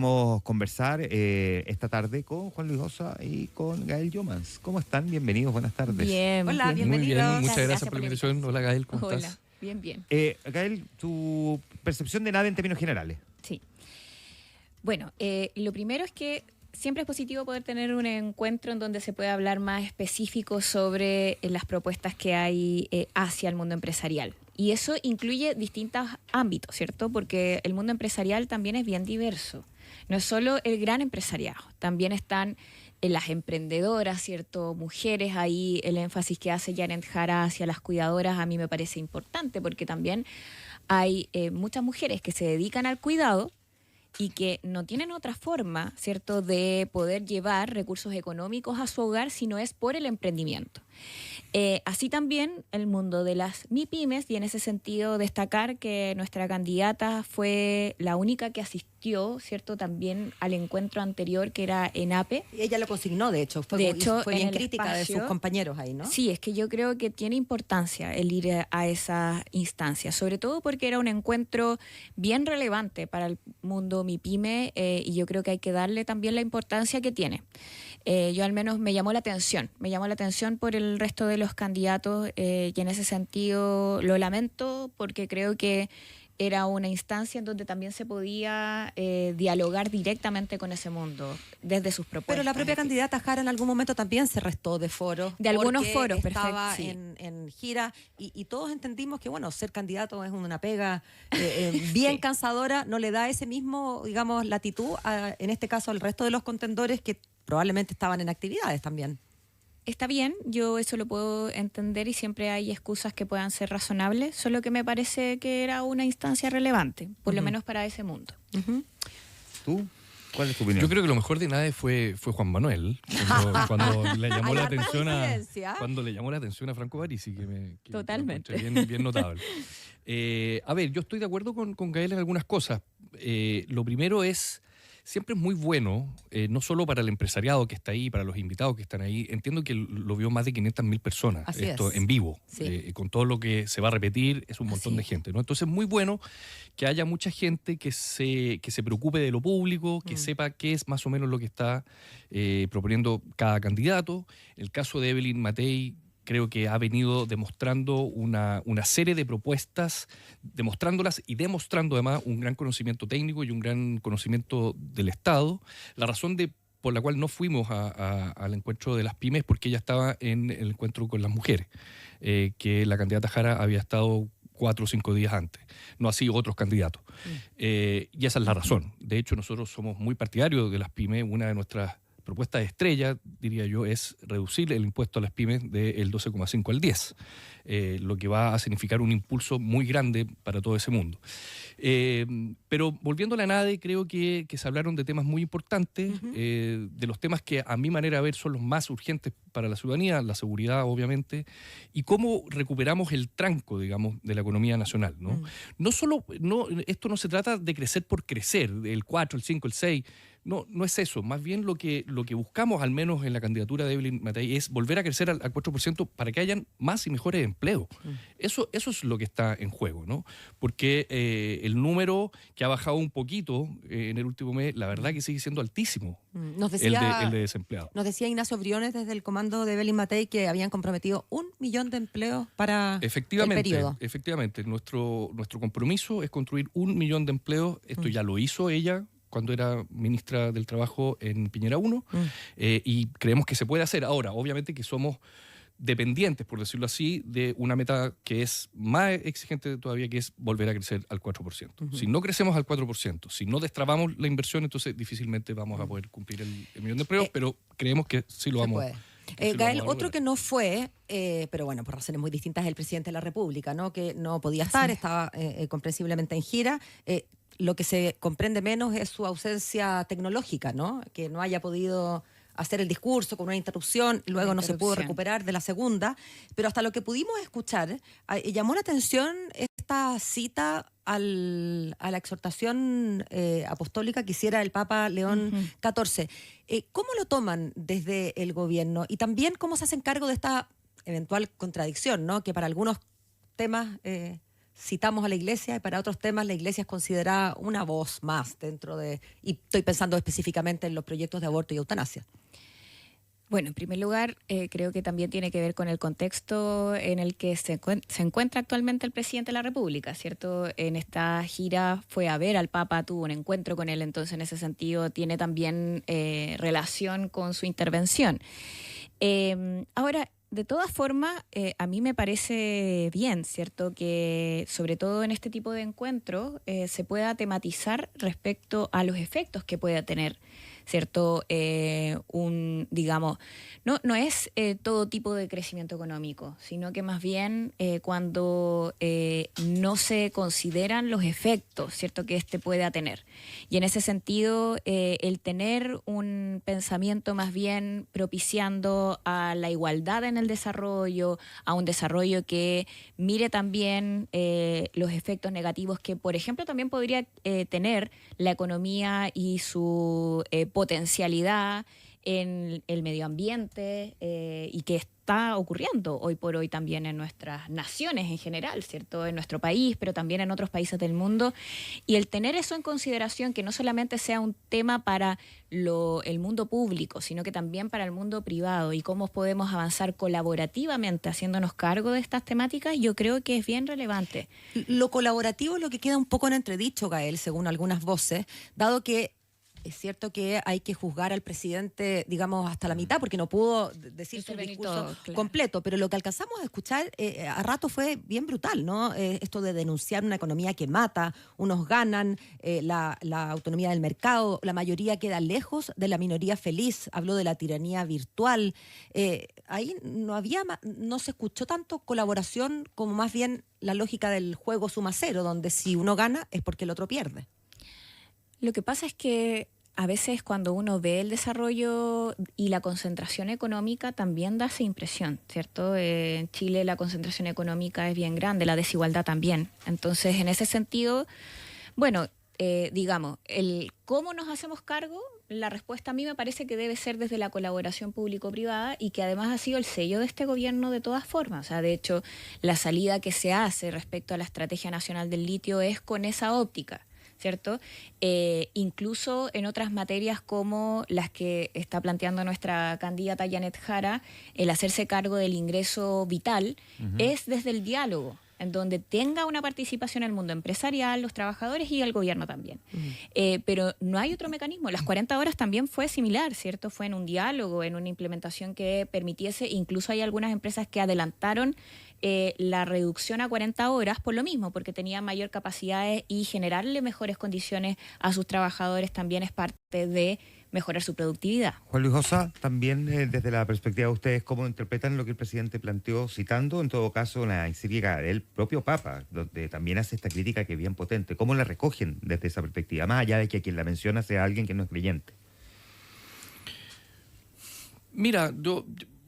Vamos a conversar esta tarde con Juan Luis Osa y con Gael Yomans. ¿Cómo están? Bienvenidos, buenas tardes. Bien. Hola, bien. bienvenidos. Muy bien, muchas gracias por la invitación. Hola, Gael, ¿cómo Hola, estás? bien. Gael, tu percepción de nada en términos generales. Sí. Bueno, lo primero es que siempre es positivo poder tener un encuentro en donde se pueda hablar más específico sobre las propuestas que hay hacia el mundo empresarial. Y eso incluye distintos ámbitos, ¿cierto? Porque el mundo empresarial también es bien diverso. No es solo el gran empresariado, también están las emprendedoras, ¿cierto? Mujeres, ahí el énfasis que hace Janet Jara hacia las cuidadoras a mí me parece importante porque también hay muchas mujeres que se dedican al cuidado y que no tienen otra forma, ¿cierto?, de poder llevar recursos económicos a su hogar si no es por el emprendimiento. Así también el mundo de las MIPYMES, y en ese sentido destacar que nuestra candidata fue la única que asistió, ¿cierto?, también al encuentro anterior que era ENAPE. Ella lo consignó, de hecho, fue bien crítica de sus compañeros ahí, ¿no? Sí, es que yo creo que tiene importancia el ir a esa instancia, sobre todo porque era un encuentro bien relevante para el mundo MIPYME y yo creo que hay que darle también la importancia que tiene. Yo al menos me llamó la atención por el resto de los candidatos y en ese sentido lo lamento porque creo que era una instancia en donde también se podía dialogar directamente con ese mundo desde sus propuestas. Pero la propia candidata Jara en algún momento también se restó de foros. De algunos foros, estaba perfecto. Sí. en gira y todos entendimos que, bueno, ser candidato es una pega bien cansadora, no le da ese mismo, digamos, latitud, en este caso al resto de los contendores que probablemente estaban en actividades también. Está bien, yo eso lo puedo entender y siempre hay excusas que puedan ser razonables, solo que me parece que era una instancia relevante, por lo menos para ese mundo. ¿Tú? ¿Cuál es tu opinión? Yo creo que lo mejor de nada fue Juan Manuel, cuando le llamó la atención a Franco Parisi, que Totalmente. bien notable. A ver, yo estoy de acuerdo con Gael en algunas cosas. Lo primero es, siempre es muy bueno, no solo para el empresariado que está ahí, para los invitados que están ahí. Entiendo que lo vio más de 500.000 personas. Así esto es. En vivo. Sí. Con todo lo que se va a repetir, es un montón de gente, ¿no? Entonces es muy bueno que haya mucha gente que se preocupe de lo público, que sepa qué es más o menos lo que está proponiendo cada candidato. El caso de Evelyn Matei creo que ha venido demostrando una serie de propuestas, demostrándolas y demostrando además un gran conocimiento técnico y un gran conocimiento del Estado. La razón por la cual no fuimos al encuentro de las pymes es porque ella estaba en el encuentro con las mujeres, que la candidata Jara había estado 4 o 5 días antes, no así otros candidatos. Y esa es la razón. De hecho, nosotros somos muy partidarios de las pymes. Una de nuestras propuestas de estrella, diría yo, es reducir el impuesto a las pymes del 12,5 al 10, lo que va a significar un impulso muy grande para todo ese mundo. Pero volviendo a la NADE, creo que se hablaron de temas muy importantes, de los temas que a mi manera de ver son los más urgentes para la ciudadanía, la seguridad obviamente, y cómo recuperamos el tranco, digamos, de la economía nacional, ¿no? Esto no se trata de crecer por crecer, el 4, el 5, el 6, no es eso. Más bien lo que buscamos, al menos en la candidatura de Evelyn Matei, es volver a crecer al 4% para que hayan más y mejores empleos. Eso es lo que está en juego, ¿no? Porque el número que ha bajado un poquito en el último mes, la verdad que sigue siendo altísimo, Nos decía, el de desempleados. Nos decía Ignacio Briones desde el comando de Evelyn Matei que habían comprometido 1 millón de empleos para el periodo. Efectivamente, nuestro compromiso es construir 1 millón de empleos. Esto ya lo hizo ella cuando era ministra del Trabajo en Piñera 1, y creemos que se puede hacer. Ahora, obviamente que somos dependientes, por decirlo así, de una meta que es más exigente todavía, que es volver a crecer al 4%. Si no crecemos al 4%, si no destrabamos la inversión, entonces difícilmente vamos a poder cumplir el millón de empleos, pero creemos que sí lo vamos a lograr. Gael, otro que no fue, pero bueno, por razones muy distintas, es el presidente de la República, ¿no? Que no podía estar, estaba comprensiblemente en gira. Lo que se comprende menos es su ausencia tecnológica, ¿no? Que no haya podido hacer el discurso con una interrupción, luego no se pudo recuperar de la segunda, pero hasta lo que pudimos escuchar, llamó la atención esta cita a la exhortación apostólica que hiciera el Papa León XIV. ¿Cómo lo toman desde el gobierno? Y también, ¿cómo se hacen cargo de esta eventual contradicción, ¿no? Que para algunos temas citamos a la Iglesia y para otros temas la Iglesia es considerada una voz más dentro de, y estoy pensando específicamente en los proyectos de aborto y eutanasia. Bueno, en primer lugar, creo que también tiene que ver con el contexto en el que se encuentra actualmente el presidente de la República, ¿cierto? En esta gira fue a ver al Papa, tuvo un encuentro con él, entonces en ese sentido tiene también relación con su intervención. Ahora, de todas formas, a mí me parece bien, ¿cierto? Que sobre todo en este tipo de encuentros se pueda tematizar respecto a los efectos que pueda tener, ¿cierto? Digamos, no es todo tipo de crecimiento económico, sino que más bien cuando no se consideran los efectos, ¿cierto? Que este pueda tener. Y en ese sentido, el tener un pensamiento más bien propiciando a la igualdad en el desarrollo, a un desarrollo que mire también los efectos negativos que, por ejemplo, también podría tener la economía y su potencialidad en el medio ambiente y que está ocurriendo hoy por hoy también en nuestras naciones en general, ¿cierto? En nuestro país, pero también en otros países del mundo. Y el tener eso en consideración, que no solamente sea un tema para el mundo público, sino que también para el mundo privado y cómo podemos avanzar colaborativamente haciéndonos cargo de estas temáticas, yo creo que es bien relevante. Lo colaborativo es lo que queda un poco en entredicho, Gael, según algunas voces, dado que es cierto que hay que juzgar al presidente, digamos, hasta la mitad, porque no pudo decir su discurso todo, claro, completo, pero lo que alcanzamos a escuchar a rato fue bien brutal, ¿no? Esto de denunciar una economía que mata, unos ganan, la autonomía del mercado, la mayoría queda lejos de la minoría feliz, habló de la tiranía virtual. Ahí no se escuchó tanto colaboración como más bien la lógica del juego suma cero, donde si uno gana es porque el otro pierde. Lo que pasa es que a veces cuando uno ve el desarrollo y la concentración económica también da esa impresión, ¿cierto? En Chile la concentración económica es bien grande, la desigualdad también. Entonces, en ese sentido, bueno, digamos, el cómo nos hacemos cargo, la respuesta a mí me parece que debe ser desde la colaboración público-privada y que además ha sido el sello de este gobierno de todas formas. O sea, de hecho, la salida que se hace respecto a la Estrategia Nacional del Litio es con esa óptica, ¿cierto? Incluso en otras materias como las que está planteando nuestra candidata Janet Jara, el hacerse cargo del ingreso vital es desde el diálogo, en donde tenga una participación el mundo empresarial, los trabajadores y el gobierno también. Pero no hay otro mecanismo. Las 40 horas también fue similar, ¿cierto? Fue en un diálogo, en una implementación que permitiese, incluso hay algunas empresas que adelantaron la reducción a 40 horas por lo mismo, porque tenían mayor capacidad y generarle mejores condiciones a sus trabajadores también es parte de mejorar su productividad. Juan Luis Osa, también desde la perspectiva de ustedes, ¿cómo interpretan lo que el presidente planteó, citando en todo caso la encíclica del propio Papa, donde también hace esta crítica que es bien potente? ¿Cómo la recogen desde esa perspectiva, más allá de que quien la menciona sea alguien que no es creyente? Mira,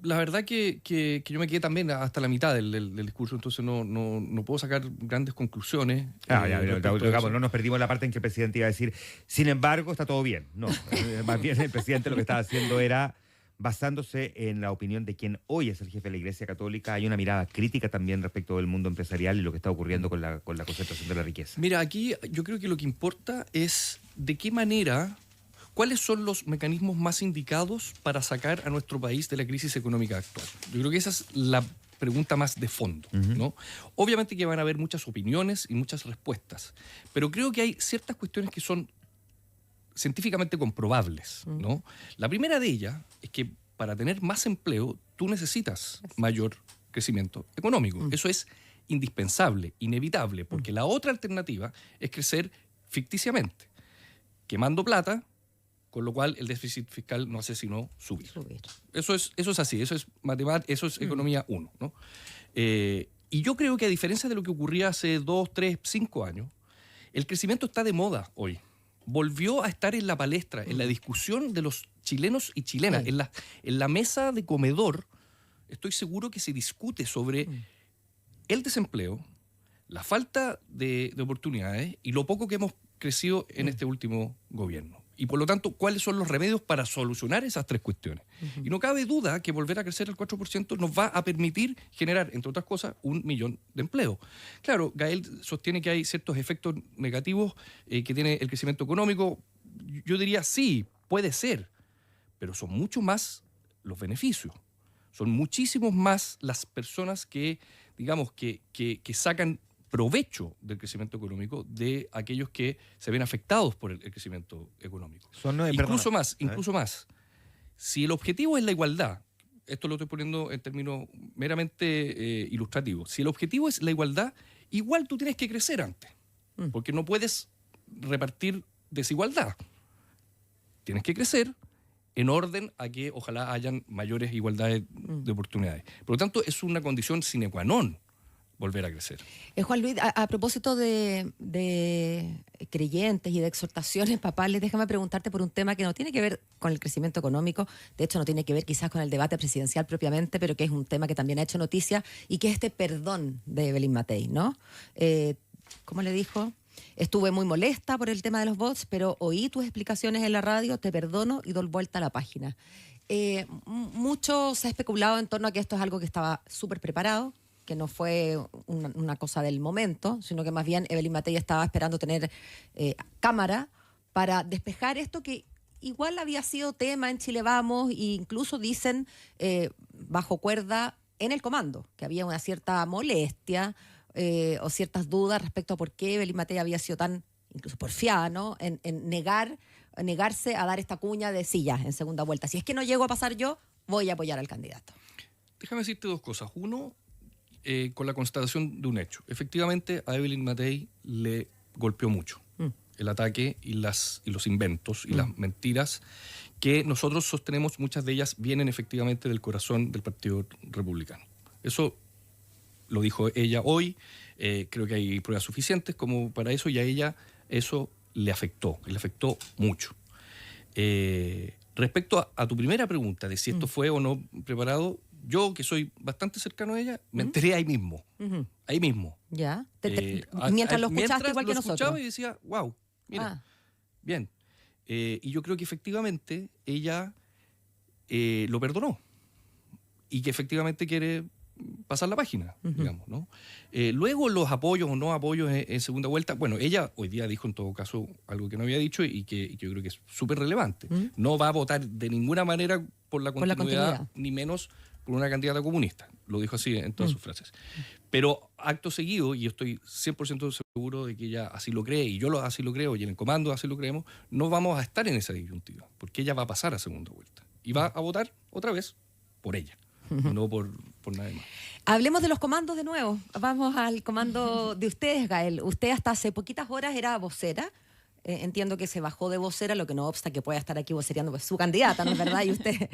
la verdad que yo me quedé también hasta la mitad del discurso, entonces no puedo sacar grandes conclusiones. Digamos, no nos perdimos la parte en que el presidente iba a decir, sin embargo, está todo bien. No, más bien el presidente lo que estaba haciendo era, basándose en la opinión de quien hoy es el jefe de la Iglesia Católica, hay una mirada crítica también respecto del mundo empresarial y lo que está ocurriendo con la concentración de la riqueza. Mira, aquí yo creo que lo que importa es de qué manera... ¿Cuáles son los mecanismos más indicados para sacar a nuestro país de la crisis económica actual? Yo creo que esa es la pregunta más de fondo, ¿no? Obviamente que van a haber muchas opiniones y muchas respuestas, pero creo que hay ciertas cuestiones que son científicamente comprobables, ¿no? La primera de ellas es que para tener más empleo tú necesitas mayor crecimiento económico. Eso es indispensable, inevitable, porque la otra alternativa es crecer ficticiamente, quemando plata, con lo cual el déficit fiscal no hace sino subir. Eso es así, eso es matemática, eso es economía 1, ¿no? Y yo creo que a diferencia de lo que ocurría hace 2, 3, 5 años, el crecimiento está de moda hoy. Volvió a estar en la palestra, en la discusión de los chilenos y chilenas, en la mesa de comedor. Estoy seguro que se discute sobre el desempleo, la falta de oportunidades y lo poco que hemos crecido en este último gobierno. Y por lo tanto, ¿cuáles son los remedios para solucionar esas tres cuestiones? Y no cabe duda que volver a crecer el 4% nos va a permitir generar, entre otras cosas, 1 millón de empleos. Claro, Gael sostiene que hay ciertos efectos negativos que tiene el crecimiento económico. Yo diría, sí, puede ser, pero son mucho más los beneficios. Son muchísimos más las personas que, digamos, que sacan provecho del crecimiento económico de aquellos que se ven afectados por el crecimiento económico. Incluso más. Si el objetivo es la igualdad, esto lo estoy poniendo en términos meramente ilustrativos, si el objetivo es la igualdad, igual tú tienes que crecer antes, porque no puedes repartir desigualdad. Tienes que crecer en orden a que ojalá hayan mayores igualdades de oportunidades. Por lo tanto, es una condición sine qua non volver a crecer. Juan Luis, a propósito de creyentes y de exhortaciones papales, déjame preguntarte por un tema que no tiene que ver con el crecimiento económico, de hecho no tiene que ver quizás con el debate presidencial propiamente, pero que es un tema que también ha hecho noticia, y que es este perdón de Evelyn Matei, ¿no? ¿Cómo le dijo? Estuve muy molesta por el tema de los bots, pero oí tus explicaciones en la radio, te perdono y doy vuelta a la página. Mucho se ha especulado en torno a que esto es algo que estaba súper preparado, que no fue una cosa del momento, sino que más bien Evelyn Matei estaba esperando tener cámara para despejar esto que igual había sido tema en Chile Vamos, e incluso dicen bajo cuerda en el comando, que había una cierta molestia o ciertas dudas respecto a por qué Evelyn Matei había sido tan incluso porfiada, ¿no? en negarse a dar esta cuña de sí, ya, en segunda vuelta. Si es que no llego a pasar yo, voy a apoyar al candidato. Déjame decirte dos cosas. Uno, con la constatación de un hecho. Efectivamente, a Evelyn Matei le golpeó mucho el ataque y los inventos y las mentiras que nosotros sostenemos, muchas de ellas vienen efectivamente del corazón del Partido Republicano. Eso lo dijo ella hoy, creo que hay pruebas suficientes como para eso, y a ella eso le afectó mucho. Respecto a tu primera pregunta de si esto fue o no preparado, yo, que soy bastante cercano a ella, me enteré ahí mismo. Ahí mismo. Ya. Mientras lo escuchaste igual que nosotros. Lo escuchaba y decía, wow, mira, bien. Y yo creo que efectivamente ella lo perdonó. Y que efectivamente quiere pasar la página, digamos, ¿no? Luego los apoyos o no apoyos en segunda vuelta, bueno, ella hoy día dijo en todo caso algo que no había dicho y que yo creo que es súper relevante. No va a votar de ninguna manera por la continuidad, ni menos por una candidata comunista. Lo dijo así en todas sus frases. Pero acto seguido, y yo estoy 100% seguro de que ella así lo cree, y yo así lo creo, y en el comando así lo creemos, no vamos a estar en esa disyuntiva, porque ella va a pasar a segunda vuelta. Y va a votar otra vez por ella, no por nadie más. Hablemos de los comandos de nuevo. Vamos al comando de ustedes, Gael. Usted hasta hace poquitas horas era vocera. Entiendo que se bajó de vocera, lo que no obsta que pueda estar aquí vocereando pues, su candidata, ¿no es verdad? Y usted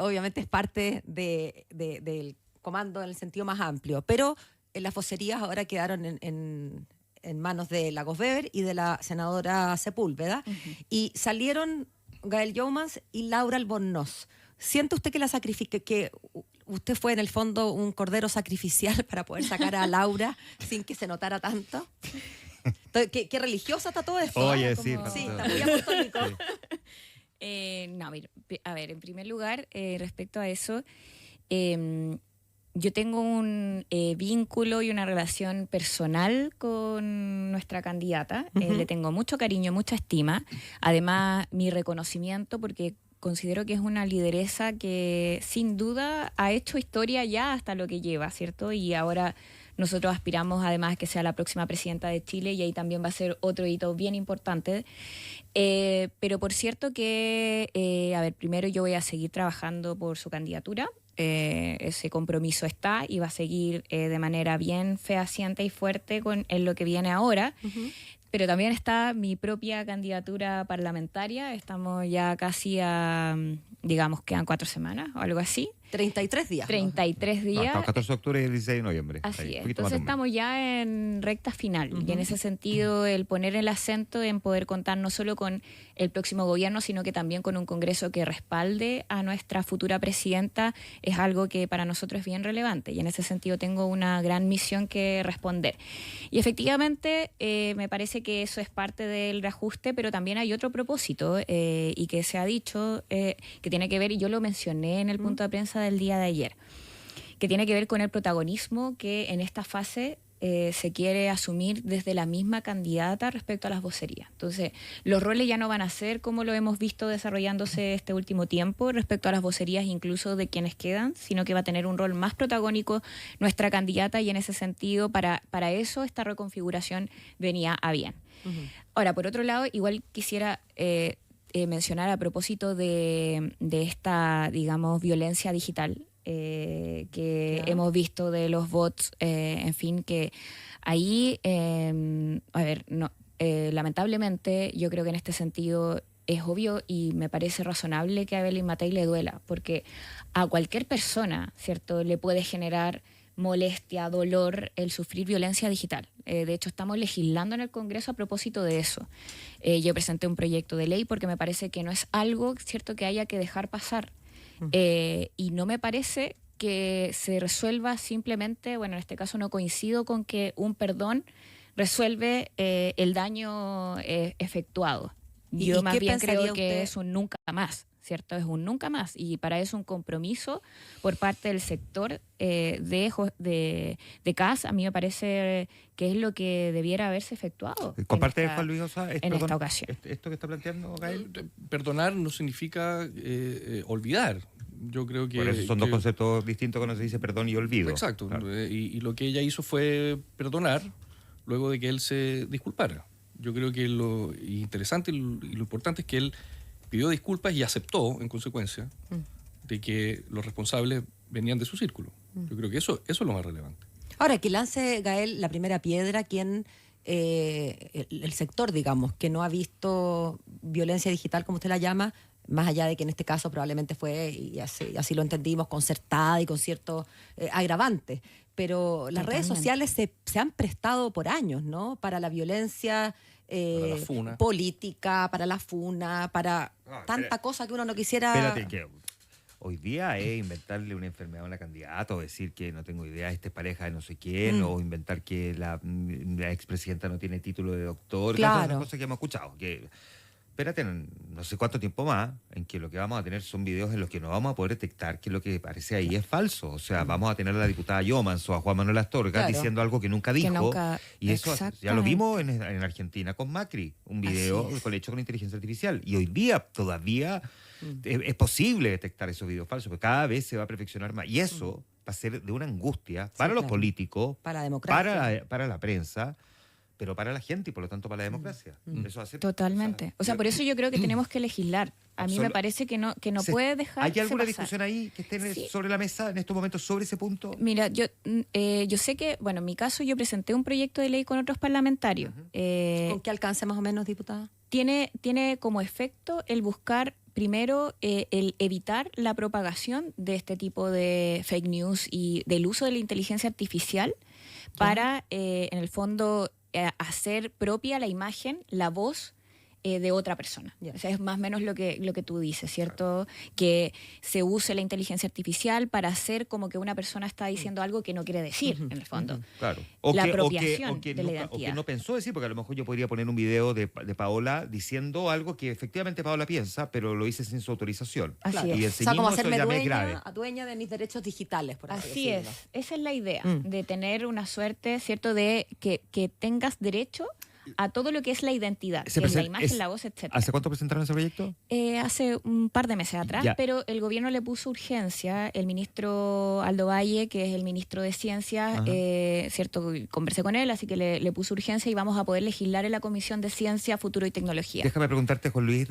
obviamente es parte del comando en el sentido más amplio. Pero las vocerías ahora quedaron en manos de Lagos Weber y de la senadora Sepúlveda. Y salieron Gael Youmans y Laura Albornoz. ¿Siente usted que que usted fue en el fondo un cordero sacrificial para poder sacar a Laura sin que se notara tanto? ¿Qué religiosa está todo esto? Oye, ¿no? sí. Sí, está muy apostólico. No, a ver, en primer lugar, respecto a eso, yo tengo un vínculo y una relación personal con nuestra candidata. Le tengo mucho cariño, mucha estima. Además, mi reconocimiento, porque considero que es una lideresa que sin duda ha hecho historia ya hasta lo que lleva, ¿cierto? Y ahora nosotros aspiramos además a que sea la próxima presidenta de Chile, y ahí también va a ser otro hito bien importante. Pero por cierto que, a ver, primero yo voy a seguir trabajando por su candidatura. Ese compromiso está y va a seguir de manera bien fehaciente y fuerte en lo que viene ahora. Pero también está mi propia candidatura parlamentaria. Estamos ya casi a, digamos, quedan 4 semanas o algo así. 33 días. 33 días. Hasta el 14 de octubre y el 16 de noviembre. Así Ahí, es. poquito más Entonces de un mes. estamos ya en recta final. Y en ese sentido, el poner el acento en poder contar no solo con el próximo gobierno, sino que también con un Congreso que respalde a nuestra futura presidenta es algo que para nosotros es bien relevante. Y en ese sentido tengo una gran misión que responder. Y efectivamente me parece que eso es parte del reajuste, pero también hay otro propósito y que se ha dicho que tiene que ver, y yo lo mencioné en el punto de prensa del día de ayer, que tiene que ver con el protagonismo que en esta fase se quiere asumir desde la misma candidata respecto a las vocerías. Entonces, los roles ya no van a ser como lo hemos visto desarrollándose este último tiempo respecto a las vocerías incluso de quienes quedan, sino que va a tener un rol más protagónico nuestra candidata y en ese sentido, para eso esta reconfiguración venía a bien. Ahora, por otro lado, igual quisiera mencionar a propósito de esta, digamos, violencia digital, que hemos visto de los bots, en fin, que ahí, lamentablemente, yo creo que en este sentido es obvio y me parece razonable que a Evelyn Matei le duela, porque a cualquier persona, ¿cierto?, le puede generar molestia, dolor, el sufrir violencia digital. De hecho, estamos legislando en el Congreso a propósito de eso. Yo presenté un proyecto de ley porque me parece que no es algo, ¿cierto?, que haya que dejar pasar. Y no me parece que se resuelva simplemente, bueno, en este caso no coincido con que un perdón resuelve el daño efectuado. Yo más bien creo que es un nunca más, ¿cierto? Es un nunca más y para eso un compromiso por parte del sector de CAS, a mí me parece que es lo que debiera haberse efectuado. ¿Comparte Juan Luis Osa esta ocasión? Esto que está planteando Gael? Perdonar no significa olvidar. Yo creo que... Por eso son dos conceptos distintos cuando se dice perdón y olvido. Exacto. Claro. Y lo que ella hizo fue perdonar luego de que él se disculpara. Yo creo que lo interesante y lo importante es que él pidió disculpas y aceptó, en consecuencia, de que los responsables venían de su círculo. Yo creo que eso es lo más relevante. Ahora, que lance Gael la primera piedra, quien el sector, digamos, que no ha visto violencia digital, como usted la llama, más allá de que en este caso probablemente fue, y así lo entendimos, concertada y con ciertos agravantes. Pero las redes sociales se han prestado por años, ¿no?, para la violencia para la funa. Política, para la funa, para tanta cosa que uno no quisiera... Espérate, que hoy día es inventarle una enfermedad a una candidata o decir que no tengo idea, esta es pareja de no sé quién, o inventar que la expresidenta no tiene título de doctor. Claro. Esas cosas que hemos escuchado. Que, espérate, no sé cuánto tiempo más en que lo que vamos a tener son videos en los que no vamos a poder detectar que lo que aparece ahí es falso. O sea, vamos a tener a la diputada Yomans o a Juan Manuel Astorga diciendo algo que nunca dijo. Y eso ya lo vimos en Argentina con Macri, un video hecho con inteligencia artificial. Y hoy día todavía es posible detectar esos videos falsos, porque cada vez se va a perfeccionar más. Y eso va a ser de una angustia para los políticos, para la democracia, para la prensa, pero para la gente y por lo tanto para la democracia. Eso va a ser, totalmente. O sea, por eso yo creo que tenemos que legislar. A mí me parece que no puede dejar. ¿Hay alguna discusión ahí que esté sobre la mesa en estos momentos sobre ese punto? Mira, yo sé que, bueno, en mi caso yo presenté un proyecto de ley con otros parlamentarios. ¿Con qué alcance más o menos, diputada? Tiene como efecto el buscar primero el evitar la propagación de este tipo de fake news y del uso de la inteligencia artificial para, en el fondo, hacer propia la imagen, la voz de otra persona. O sea, es más o menos lo que tú dices, ¿cierto? Que se use la inteligencia artificial para hacer como que una persona está diciendo algo que no quiere decir, en el fondo. Claro. La apropiación de la identidad. O que no pensó decir, porque a lo mejor yo podría poner un video de Paola diciendo algo que efectivamente Paola piensa, pero lo hice sin su autorización. Así es. Y O sea, como hacerme grave. dueña de mis derechos digitales, por así decirlo. es. Esa es la idea, de tener una suerte, ¿cierto?, de que tengas derecho a todo lo que es la identidad, que es la imagen, la voz, etc. ¿Hace cuánto presentaron ese proyecto? Hace un par de meses atrás, pero el gobierno le puso urgencia. El ministro Aldo Valle, que es el ministro de Ciencia, cierto, conversé con él, así que le puso urgencia y vamos a poder legislar en la Comisión de Ciencia, Futuro y Tecnología. Déjame preguntarte, Juan Luis,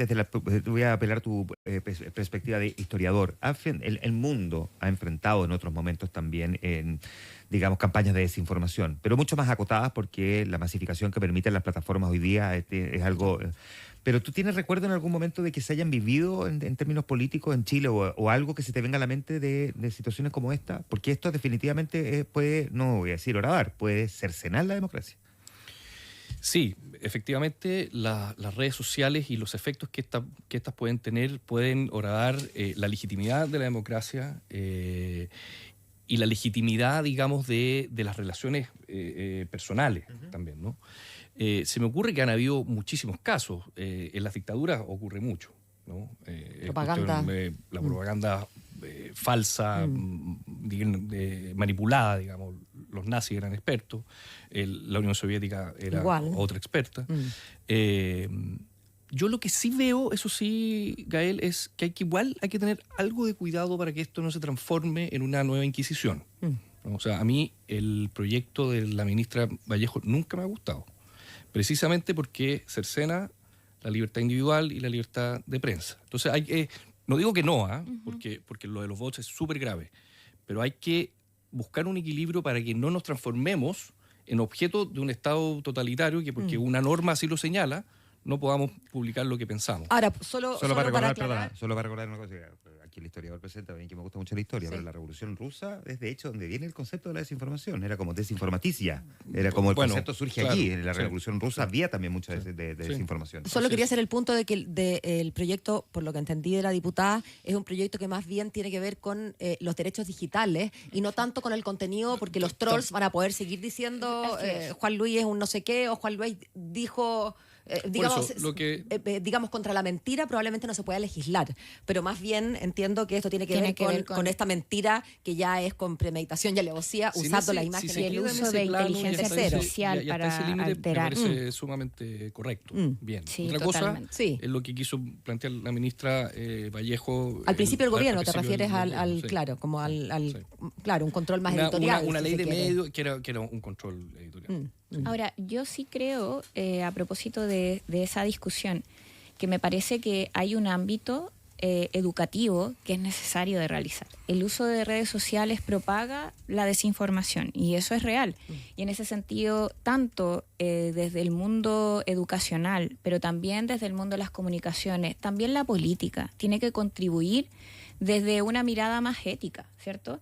voy a apelar tu perspectiva de historiador. El mundo ha enfrentado en otros momentos también digamos, campañas de desinformación, pero mucho más acotadas porque la masificación que permiten las plataformas hoy día es algo Pero ¿tú tienes recuerdo en algún momento de que se hayan vivido en términos políticos en Chile o algo que se te venga a la mente de situaciones como esta? Porque esto definitivamente puede, no voy a decir orar, puede cercenar la democracia. Sí, efectivamente las redes sociales y los efectos que estas pueden tener pueden horadar la legitimidad de la democracia y la legitimidad, digamos, de las relaciones personales también, ¿no? Se me ocurre que han habido muchísimos casos. En las dictaduras ocurre mucho, ¿no? Propaganda. La propaganda falsa, manipulada, digamos. Los nazis eran expertos, la Unión Soviética era igual. Otra experta. Yo lo que sí veo, eso sí, Gael, es que igual hay que tener algo de cuidado para que esto no se transforme en una nueva Inquisición. O sea, a mí el proyecto de la ministra Vallejo nunca me ha gustado, precisamente porque cercena la libertad individual y la libertad de prensa. Entonces, no digo que no, porque lo de los bots es súper grave, pero hay que buscar un equilibrio para que no nos transformemos en objeto de un Estado totalitario que porque una norma así lo señala, no podamos publicar lo que pensamos. Ahora, solo para recordar, solo para recordar una cosa. Aquí el historiador presenta, que me gusta mucho la historia, pero la Revolución Rusa es de hecho donde viene el concepto de la desinformación. Era como desinformaticia. Era como el concepto surge allí. En la Revolución Rusa había también mucha desinformación. Solo quería hacer el punto de que el proyecto, por lo que entendí de la diputada, es un proyecto que más bien tiene que ver con los derechos digitales y no tanto con el contenido, porque los trolls van a poder seguir diciendo Juan Luis es un no sé qué, o Juan Luis dijo... digamos, contra la mentira probablemente no se pueda legislar, pero más bien entiendo que esto tiene que ver con esta mentira que ya es con premeditación y alevosía, usando la imagen y el uso de inteligencia artificial para alterar. Me parece sumamente correcto. Bien. Sí, otra totalmente. cosa es lo que quiso plantear la ministra Vallejo. Al principio del gobierno, te refieres sí. claro, como claro, un control más editorial. Una ley de medios que era un control editorial. Ahora, yo sí creo, a propósito de esa discusión, que me parece que hay un ámbito educativo que es necesario de realizar. El uso de redes sociales propaga la desinformación y eso es real. Y en ese sentido, tanto desde el mundo educacional, pero también desde el mundo de las comunicaciones, también la política tiene que contribuir desde una mirada más ética, ¿cierto?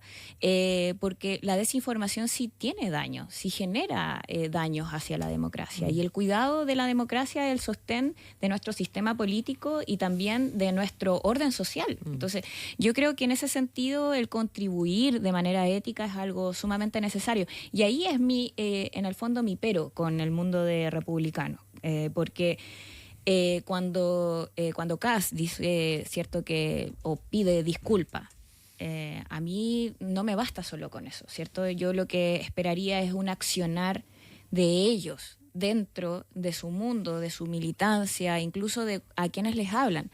Porque la desinformación sí tiene daño, sí genera daños hacia la democracia. Y el cuidado de la democracia es el sostén de nuestro sistema político y también de nuestro orden social. Entonces, yo creo que en ese sentido el contribuir de manera ética es algo sumamente necesario. Y ahí es en el fondo mi pero con el mundo de republicano, porque... Cuando Kast dice, cierto, o pide disculpas, a mí no me basta solo con eso, ¿cierto? Yo lo que esperaría es un accionar de ellos dentro de su mundo, de su militancia, incluso de a quienes les hablan.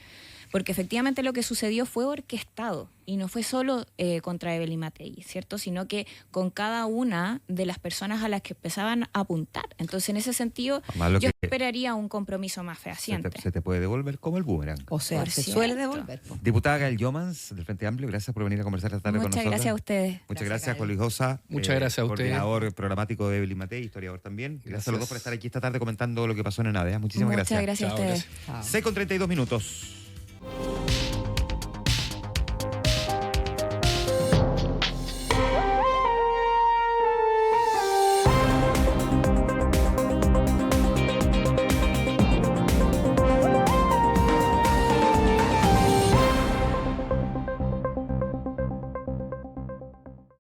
Porque efectivamente lo que sucedió fue orquestado y no fue solo contra Evelyn Matei, ¿cierto? Sino que con cada una de las personas a las que empezaban a apuntar. Entonces, en ese sentido, yo esperaría un compromiso más fehaciente. Se te puede devolver como el boomerang. O sea, se suele devolver. Diputada Gael Yomans, del Frente Amplio, gracias por venir a conversar esta tarde con nosotros. Muchas gracias a ustedes. Muchas gracias, Juan Luis Josa. Muchas gracias a ustedes. Coordinador programático de Evelyn Matei, historiador también. Gracias a los dos por estar aquí esta tarde comentando lo que pasó en ENADE. Muchísimas gracias. Muchas gracias a ustedes. 6:32 minutos.